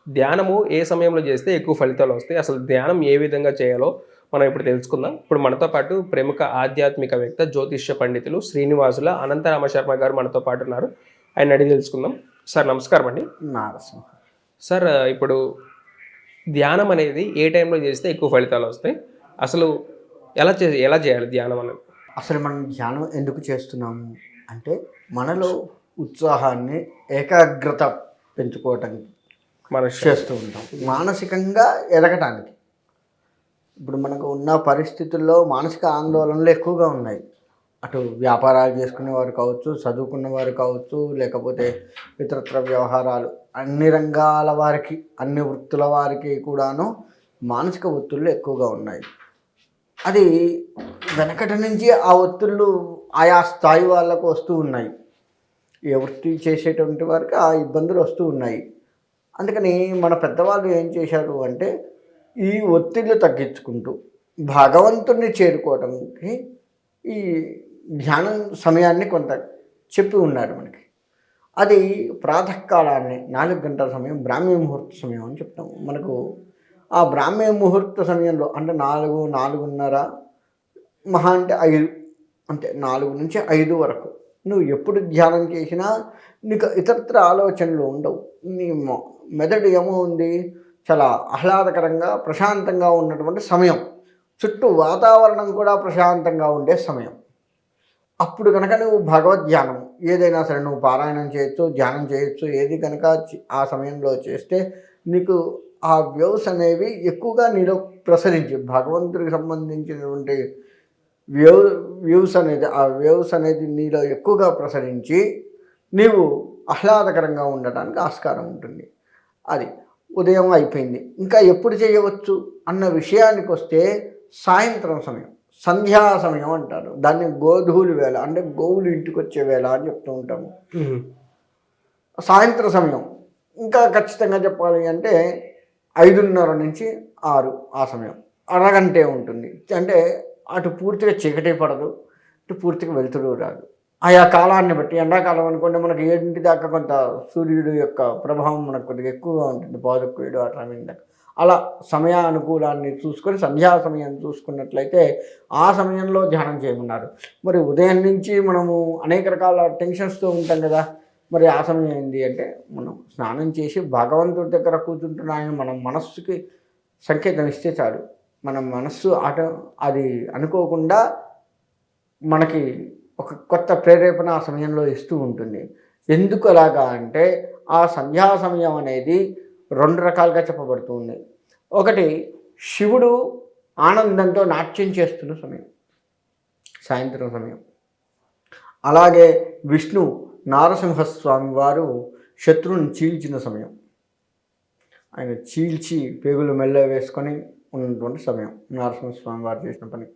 ధ్యానము ఏ సమయంలో చేస్తే ఎక్కువ ఫలితాలు వస్తాయి? అసలు ధ్యానం ఏ విధంగా చేయాలో మనం ఇప్పుడు తెలుసుకుందాం. ఇప్పుడు మనతో పాటు ప్రముఖ ఆధ్యాత్మికవేత్త, జ్యోతిష్య పండితులు శ్రీనివాసుల అనంతరామ శర్మ గారు మనతో పాటు ఉన్నారు. ఆయన్ని అడిగి తెలుసుకుందాం. సార్ నమస్కారం అండి. నారసింహ. సార్ ఇప్పుడు ధ్యానం అనేది ఏ టైంలో చేస్తే ఎక్కువ ఫలితాలు వస్తాయి? అసలు ఎలా చేయాలి ధ్యానం అనేది? అసలు మనం ధ్యానం ఎందుకు చేస్తున్నాము అంటే మనలో ఉత్సాహాన్ని, ఏకాగ్రత పెంచుకోవటానికి చేస్తూ ఉంటాం, మానసికంగా ఎదగటానికి. ఇప్పుడు మనకు ఉన్న పరిస్థితుల్లో మానసిక ఆందోళనలు ఎక్కువగా ఉన్నాయి. అటు వ్యాపారాలు చేసుకునేవారు కావచ్చు, చదువుకున్న వారు కావచ్చు, లేకపోతే ఇతరత్ర వ్యవహారాలు, అన్ని రంగాల వారికి, అన్ని వృత్తుల వారికి కూడాను మానసిక ఒత్తిళ్ళు ఎక్కువగా ఉన్నాయి. అది వెనకటి నుంచి ఆ ఒత్తిళ్ళు ఆయా స్థాయి వాళ్ళకు వస్తూ ఉన్నాయి. ఏ వృత్తి చేసేటువంటి వారికి ఆ ఇబ్బందులు వస్తూ ఉన్నాయి. అందుకని మన పెద్దవాళ్ళు ఏం చేశారు అంటే ఈ ఒత్తిళ్ళు తగ్గించుకుంటూ భగవంతుణ్ణి చేరుకోవడానికి ఈ ధ్యానం సమయాన్ని కొంత చెప్పి ఉన్నారు మనకి. అది ప్రాతకాలాన్ని 4 గంటల సమయం, బ్రాహ్మీ ముహూర్త సమయం అని చెప్తాము. మనకు ఆ బ్రాహ్మీ ముహూర్త సమయంలో అంటే 4, 4:30, మహా అంటే 5, అంటే 4 నుంచి 5 వరకు నువ్వు ఎప్పుడు ధ్యానం చేసినా నీకు ఇతరత్ర ఆలోచనలు ఉండవు. నీ మెదడు ఏమో ఉంది, చాలా ఆహ్లాదకరంగా ప్రశాంతంగా ఉన్నటువంటి సమయం, చుట్టూ వాతావరణం కూడా ప్రశాంతంగా ఉండే సమయం. అప్పుడు కనుక నువ్వు భగవద్ధ్యానం ఏదైనా సరే నువ్వు పారాయణం చేయొచ్చు, ధ్యానం చేయొచ్చు, ఏది కనుక ఆ సమయంలో చేస్తే నీకు ఆ వేవ్స్ అనేవి ఎక్కువగా నీలో ప్రసరించి భగవంతుడికి సంబంధించినటువంటి వేవ్స్ అనేది నీలో ఎక్కువగా ప్రసరించి నీవు ఆహ్లాదకరంగా ఉండటానికి ఆస్కారం ఉంటుంది. అది ఉదయం అయిపోయింది, ఇంకా ఎప్పుడు చేయవచ్చు అన్న విషయానికి వస్తే సాయంత్రం సమయం, సంధ్యా సమయం అంటారు దాన్ని. గోధూలి వేళ అంటే గోవులు ఇంటికి వచ్చే వేళ అని చెప్తూ ఉంటాము. సాయంత్రం సమయం ఇంకా ఖచ్చితంగా చెప్పాలి అంటే 5:30 నుంచి 6 ఆ సమయం, అరగంటే ఉంటుంది. అంటే అటు పూర్తిగా చీకటి పడదు, ఇటు పూర్తిగా వెలుతురు రాదు. ఆయా కాలాన్ని బట్టి ఎండాకాలం అనుకోండి మనకి 7 దాకా కొంత సూర్యుడు యొక్క ప్రభావం మనకు కొద్దిగా ఎక్కువగా ఉంటుంది, 7 అట్లా దాకా. అలా సమయానుకూలాన్ని చూసుకొని సంధ్యా సమయాన్ని చూసుకున్నట్లయితే ఆ సమయంలో ధ్యానం చేయమన్నారు. మరి ఉదయం నుంచి మనము అనేక రకాల టెన్షన్స్తో ఉంటాం కదా, మరి ఆ సమయం ఏంటి అంటే మనం స్నానం చేసి భగవంతుడి దగ్గర కూర్చుంటున్నాయని మనం మనస్సుకి సంకేతం ఇస్తే చాలు. మన మనస్సు అది అనుకోకుండా మనకి ఒక కొత్త ప్రేరేపణ ఆ సమయంలో ఇస్తూ ఉంటుంది. ఎందుకు అలాగా అంటే ఆ సంధ్యా సమయం అనేది 2 రకాలుగా చెప్పబడుతుంది. ఒకటి, శివుడు ఆనందంతో నాట్యం చేస్తున్న సమయం సాయంత్రం సమయం. అలాగే విష్ణు నారసింహస్వామి వారు శత్రువుని చీల్చిన సమయం, ఆయన చీల్చి పేగులు మెల్ల వేసుకొని ఉన్నటువంటి సమయం నరసింహస్వామి వారు చేసిన పని.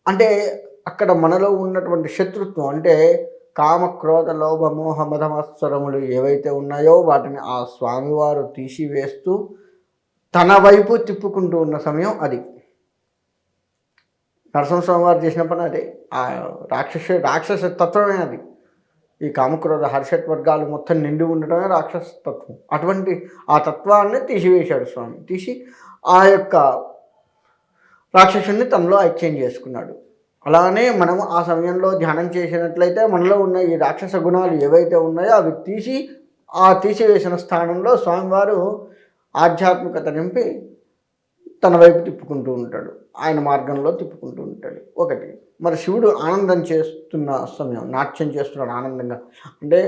అంటే అక్కడ మనలో ఉన్నటువంటి శత్రుత్వం అంటే కామ, క్రోధ, లోభ, మోహ, మదమత్సరములు ఏవైతే ఉన్నాయో వాటిని ఆ స్వామివారు తీసివేస్తూ తన వైపు తిప్పుకుంటూ ఉన్న సమయం అది. నరసింహస్వామి వారు చేసిన పని అదే. ఆ రాక్షస తత్వమే అది. ఈ కామక్రోధ హర్షట్ వర్గాలు మొత్తం నిండి ఉండటమే రాక్షస తత్వం. అటువంటి ఆ తత్వాన్ని తీసివేశాడు స్వామి. తీసి ఆ యొక్క రాక్షసుని తనలో ఐక్యం చేసుకున్నాడు. అలానే మనం ఆ సమయంలో ధ్యానం చేసినట్లయితే మనలో ఉన్న ఈ రాక్షస గుణాలు ఏవైతే ఉన్నాయో అవి తీసివేసిన స్థానంలో స్వామివారు ఆధ్యాత్మికత నింపి తన వైపు తిప్పుకుంటూ ఉంటాడు, ఆయన మార్గంలో తిప్పుకుంటూ ఉంటాడు. ఒకటి. మరి శివుడు ఆనందం చేస్తున్న సమయం, నాట్యం చేస్తున్నాడు ఆనందంగా. అంటే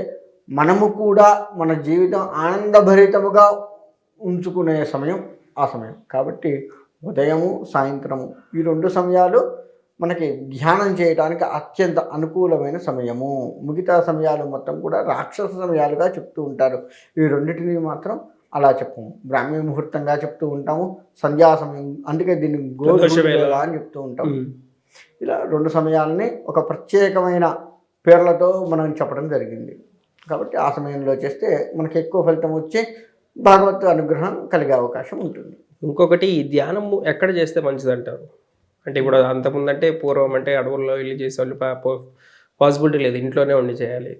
మనము కూడా మన జీవితం ఆనందభరితముగా ఉంచుకునే సమయం ఆ సమయం. కాబట్టి ఉదయము, సాయంత్రము ఈ 2 సమయాలు మనకి ధ్యానం చేయడానికి అత్యంత అనుకూలమైన సమయము. మిగతా సమయాలు మొత్తం కూడా రాక్షస సమయాలుగా చెప్తూ ఉంటారు. ఈ రెండింటిని మాత్రం అలా చెప్పము, బ్రాహ్మీ ముహూర్తంగా చెప్తూ ఉంటాము, సంధ్యా సమయం, అందుకే దీన్ని గోధుమ వేళ అని చెప్తూ ఉంటాము. ఇలా 2 సమయాలని ఒక ప్రత్యేకమైన పేర్లతో మనం చెప్పడం జరిగింది. కాబట్టి ఆ సమయంలో చేస్తే మనకి ఎక్కువ ఫలితం వచ్చి భగవత్ అనుగ్రహం కలిగే అవకాశం ఉంటుంది. ఇంకొకటి, ఈ ధ్యానం ఎక్కడ చేస్తే మంచిది అంటారు? అంటే ఇప్పుడు అంతకుముందు అంటే పూర్వం అంటే అడవుల్లో వెళ్ళి చేసేవాళ్ళు, పాసిబిలిటీ లేదు, ఇంట్లోనే ఉండి చేయాలి.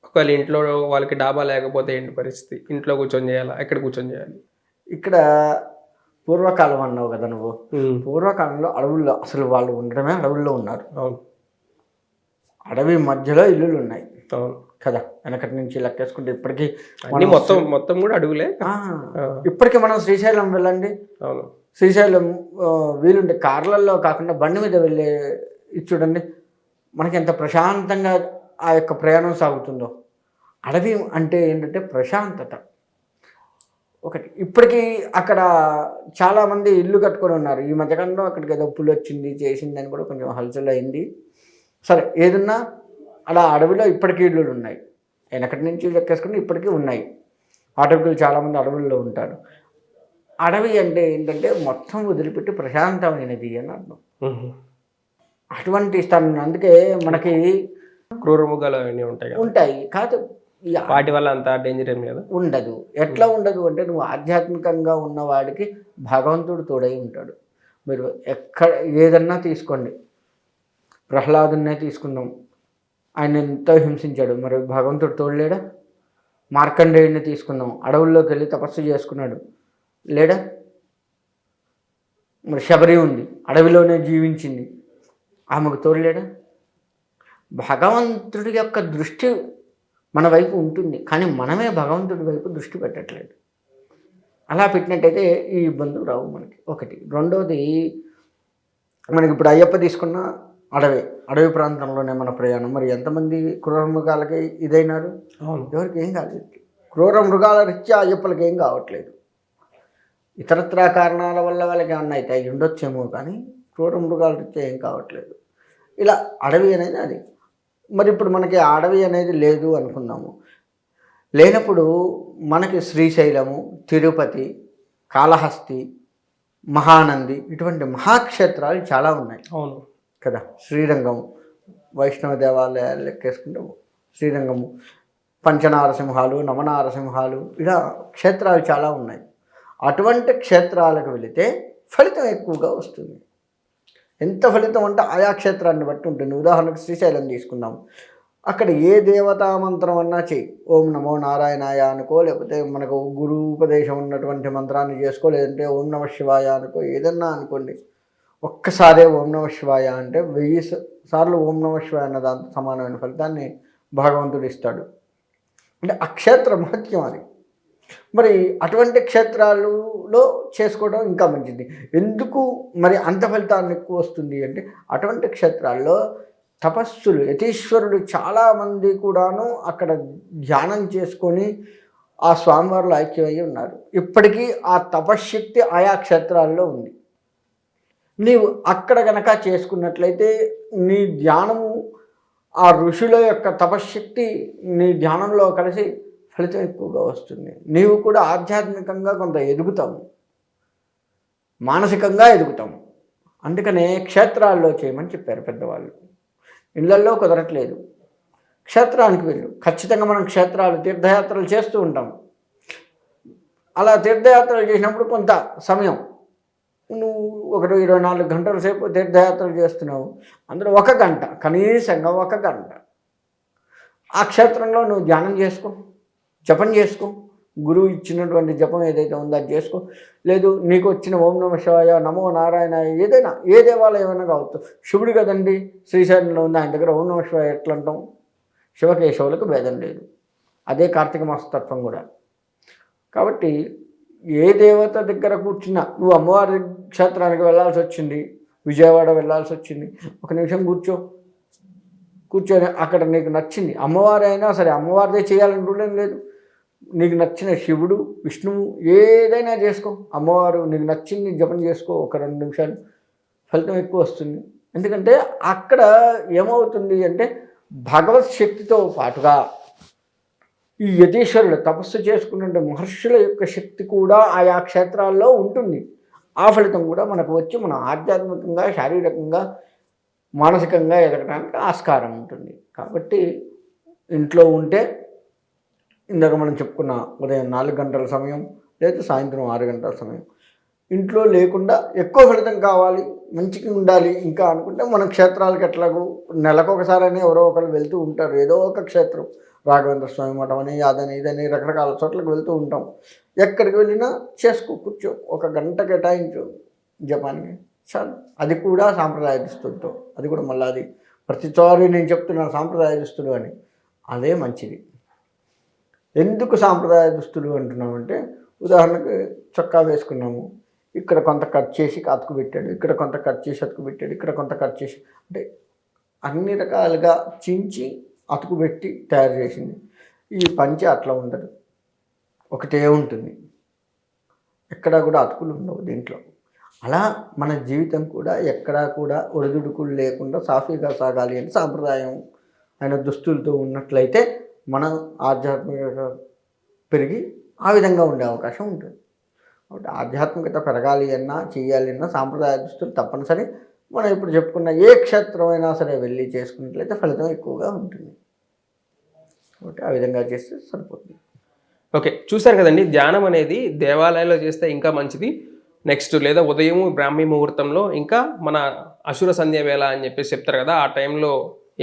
ఒకవేళ ఇంట్లో వాళ్ళకి డాబా లేకపోతే ఏంటి పరిస్థితి? ఇంట్లో కూర్చొని చేయాలా, ఎక్కడ కూర్చొని చేయాలి? ఇక్కడ పూర్వకాలం అన్నావు కదా నువ్వు. పూర్వకాలంలో అడవుల్లో అసలు వాళ్ళు ఉండడమే అడవుల్లో ఉన్నారు. అవును. అడవి మధ్యలో ఇల్లులు ఉన్నాయి అవును కదా. వెనకటి నుంచి లెక్కేసుకుంటే ఇప్పటికీ అన్ని మొత్తం కూడా అడుగులే. ఇప్పటికీ మనం శ్రీశైలం వెళ్ళండి. అవును. శ్రీశైలం వీలుంటే కార్లలో కాకుండా బండి మీద వెళ్ళే ఇది చూడండి, మనకి ఎంత ప్రశాంతంగా ఆ యొక్క ప్రయాణం సాగుతుందో. అడవి అంటే ఏంటంటే ప్రశాంతత ఒకటి. ఇప్పటికీ అక్కడ చాలామంది ఇల్లు కట్టుకొని ఉన్నారు. ఈ మధ్యకాలంలో అక్కడికి ఏదో పులి వచ్చింది చేసింది అని కూడా కొంచెం హల్చల్ అయింది. సరే ఏదన్నా అలా అడవిలో ఇప్పటికీ ఇళ్ళు ఉన్నాయి. వెనకటి నుంచి లెక్కేసుకుని ఇప్పటికీ ఉన్నాయి. ఆటవికులు చాలామంది అడవుల్లో ఉంటారు. అడవి అంటే ఏంటంటే మొత్తం వదిలిపెట్టి ప్రశాంతమైనది అని అర్థం. అటువంటి స్థానం. అందుకే మనకి క్రూరముగాలు అవన్నీ ఉంటాయి కదా. ఉంటాయి కాదు, వాటి వల్ల అంత డేంజర్ ఏం లేదు. ఉండదు. ఎట్లా ఉండదు అంటే నువ్వు ఆధ్యాత్మికంగా ఉన్నవాడికి భగవంతుడు తోడై ఉంటాడు. మీరు ఎక్కడ ఏదన్నా తీసుకోండి, ప్రహ్లాదునే తీసుకుందాం, ఆయన ఎంతో హింసించాడు, మరి భగవంతుడు తోడలేడా? మార్కండేయుడిని తీసుకుందాం, అడవుల్లోకి వెళ్ళి తపస్సు చేసుకున్నాడు, లేడా? మరి శబరి ఉంది, అడవిలోనే జీవించింది, ఆమెకు తోడలేడా? భగవంతుడి యొక్క దృష్టి మన వైపు ఉంటుంది, కానీ మనమే భగవంతుడి వైపు దృష్టి పెట్టట్లేదు. అలా పెట్టినట్టయితే ఈ ఇబ్బందులు రావు మనకి. ఒకటి. రెండోది, మనకి ఇప్పుడు అయ్యప్ప తీసుకున్న అడవి ప్రాంతంలోనే మన ప్రయాణం. మరి ఎంతమంది క్రూర మృగాలకి ఇదైనారు? ఎవరికి ఏం కాలేదు. క్రూర మృగాల రీత్యా అయ్యప్పలకి ఏం కావట్లేదు. ఇతరత్రా కారణాల వల్ల వాళ్ళకి ఏమన్నా అయితే అవి ఉండొచ్చేమో, కానీ క్రూర మృగాల రీత్యా ఏం కావట్లేదు. ఇలా అడవి అనేది అది. మరి ఇప్పుడు మనకి అడవి అనేది లేదు అనుకుందాము. లేనప్పుడు మనకి శ్రీశైలము, తిరుపతి, కాళహస్తి, మహానంది ఇటువంటి మహాక్షేత్రాలు చాలా ఉన్నాయి. అవును కదా. శ్రీరంగం, వైష్ణవ దేవాలయాలు లెక్కేసుకుంటాము, శ్రీరంగము, పంచనారసింహాలు, నవనారసింహాలు, ఇలా క్షేత్రాలు చాలా ఉన్నాయి. అటువంటి క్షేత్రాలకు వెళితే ఫలితం ఎక్కువగా వస్తుంది. ఎంత ఫలితం అంటే ఆయా క్షేత్రాన్ని బట్టి ఉంటుంది. ఉదాహరణకు శ్రీశైలం తీసుకుందాం. అక్కడ ఏ దేవతా మంత్రం అన్నా చెయ్యి, ఓం నమో నారాయణాయ అనుకో, లేకపోతే మనకు గురు ఉపదేశం ఉన్నటువంటి మంత్రాన్ని చేసుకో, లేదంటే ఓం నమ శివాయ అనుకో, ఏదన్నా అనుకోండి. ఒక్కసారే ఓం నమ శివాయ అంటే 1000 సార్లు ఓం నమ శివాయ అన్న దాంతో సమానమైన ఫలితాన్ని భగవంతుడు ఇస్తాడు. అంటే ఆ క్షేత్ర మహత్యం అది. మరి అటువంటి క్షేత్రాలలో చేసుకోవడం ఇంకా మంచిది. ఎందుకు మరి అంత ఫలితాన్ని ఎక్కువ వస్తుంది అంటే, అటువంటి క్షేత్రాల్లో తపస్సులు, యతీశ్వరులు చాలామంది కూడాను అక్కడ ధ్యానం చేసుకొని ఆ స్వామివారిలో ఐక్యమయ్యి ఉన్నారు. ఇప్పటికీ ఆ తపశ్శక్తి ఆయా క్షేత్రాల్లో ఉంది. నీవు అక్కడ కనుక చేసుకున్నట్లయితే నీ ధ్యానము ఆ ఋషుల యొక్క తపశ్శక్తి నీ ధ్యానంలో కలిసి ఫలితం ఎక్కువగా వస్తుంది. నీవు కూడా ఆధ్యాత్మికంగా కొంత ఎదుగుతాము, మానసికంగా ఎదుగుతాము. అందుకనే క్షేత్రాల్లో చేయమని చెప్పారు పెద్దవాళ్ళు. ఇళ్లల్లో కుదరట్లేదు, క్షేత్రానికి వెళ్ళు. ఖచ్చితంగా మనం క్షేత్రాలు, తీర్థయాత్రలు చేస్తూ ఉంటాం. అలా తీర్థయాత్రలు చేసినప్పుడు కొంత సమయం, నువ్వు 24 గంటల సేపు తీర్థయాత్రలు చేస్తున్నావు, అందులో 1 గంట, కనీసంగా 1 గంట ఆ క్షేత్రంలో నువ్వు ధ్యానం చేసుకో, జపం చేసుకో. గురువు ఇచ్చినటువంటి జపం ఏదైతే ఉందో అది చేసుకో. లేదు నీకు వచ్చిన ఓం నమ శివాయ, నమో నారాయణ, ఏదైనా ఏ దేవాలయం అయినా కావచ్చు. శివుడు కదండి శ్రీశైలంలో ఉంది, ఆయన దగ్గర ఓం నమ శివాయ ఎట్లా అంటాం? శివకేశవులకు భేదం లేదు. అదే కార్తీక మాసతత్వం కూడా. కాబట్టి ఏ దేవత దగ్గర కూర్చున్నా, నువ్వు అమ్మవారి క్షేత్రానికి వెళ్ళాల్సి వచ్చింది, విజయవాడ వెళ్ళాల్సి వచ్చింది, 1 నిమిషం కూర్చొని అక్కడ నీకు నచ్చింది అమ్మవారి అయినా సరే, అమ్మవారిదే చేయాలని రూల్ ఏం లేదు. నీకు నచ్చిన శివుడు, విష్ణువు ఏదైనా చేసుకో. అమ్మవారు నీకు నచ్చింది జపం చేసుకో, 1-2 నిమిషాలు, ఫలితం ఎక్కువ వస్తుంది. ఎందుకంటే అక్కడ ఏమవుతుంది అంటే భగవత్ శక్తితో పాటుగా ఈ యతీశ్వరులు తపస్సు చేసుకున్న మహర్షుల యొక్క శక్తి కూడా ఆయా క్షేత్రాల్లో ఉంటుంది. ఆ ఫలితం కూడా మనకు వచ్చి మనం ఆధ్యాత్మికంగా, శారీరకంగా, మానసికంగా ఎదగడానికి ఆస్కారం ఉంటుంది. కాబట్టి ఇంట్లో ఉంటే ఇందాక మనం చెప్పుకున్న ఉదయం 4 గంటల సమయం లేదా సాయంత్రం 6 గంటల సమయం, ఇంట్లో లేకుండా ఎక్కువ ఫలితం కావాలి, మంచిగా ఉండాలి ఇంకా అనుకుంటే మనం క్షేత్రాలకు ఎట్లాగో నెలకొకసారైనా ఎవరో ఒకరు వెళ్తూ ఉంటారు. ఏదో ఒక క్షేత్రం రాఘవేంద్ర స్వామి మఠం అని అదని ఇదని రకరకాల చోట్లకు వెళ్తూ ఉంటాం. ఎక్కడికి వెళ్ళినా కూర్చో, 1 గంట కేటాయించు జపానికి చాలు. అది కూడా సాంప్రదాయ దుస్తులతో, అది కూడా మళ్ళీ అది ప్రతిసారి నేను చెప్తున్నాను సాంప్రదాయ దుస్తులు అని, అదే మంచిది. ఎందుకు సాంప్రదాయ దుస్తులు అంటున్నామంటే, ఉదాహరణకు చొక్కా వేసుకున్నాము, ఇక్కడ కొంత కట్ చేసి అతుకు పెట్టాడు, ఇక్కడ కొంత కట్ చేసి అతుకు పెట్టాడు, ఇక్కడ కొంత కట్ చేసి, అంటే అన్ని రకాలుగా చించి అతుకు పెట్టి తయారు చేసింది. ఈ పంచె అట్లా ఉండదు, ఒకటే ఉంటుంది, ఎక్కడా కూడా అతుకులు ఉండవు దీంట్లో. అలా మన జీవితం కూడా ఎక్కడా కూడా ఒడిదుడుకులు లేకుండా సాఫీగా సాగాలి అని సాంప్రదాయం అయిన దుస్తులతో ఉన్నట్లయితే మన ఆధ్యాత్మికత పెరిగి ఆ విధంగా ఉండే అవకాశం ఉంటుంది. కాబట్టి ఆధ్యాత్మికత పెరగాలి అన్నా చేయాలి అన్నా సాంప్రదాయ దుస్తులు తప్పనిసరి. మనం ఇప్పుడు చెప్పుకున్న ఏ క్షేత్రమైనా సరే వెళ్ళి చేసుకున్నట్లయితే ఫలితం ఎక్కువగా ఉంటుంది. కాబట్టి ఆ విధంగా చేస్తే సరిపోతుంది. ఓకే, చూశారు కదండి, ధ్యానం అనేది దేవాలయాల్లో చేస్తే ఇంకా మంచిది. నెక్స్ట్ లేదా ఉదయం బ్రాహ్మీ ముహూర్తంలో, ఇంకా మన అసుర సంధ్య వేళ అని చెప్పేసి చెప్తారు కదా, ఆ టైంలో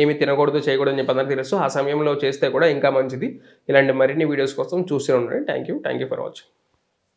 ఏమి తినకూడదు చేయకూడదు అని చెప్పి అందరికీ తెలుసు. ఆ సమయంలో చేస్తే కూడా ఇంకా మంచిది. ఇలాంటి మరిన్ని వీడియోస్ కోసం చూస్తూనే ఉండండి. Thank you for watching.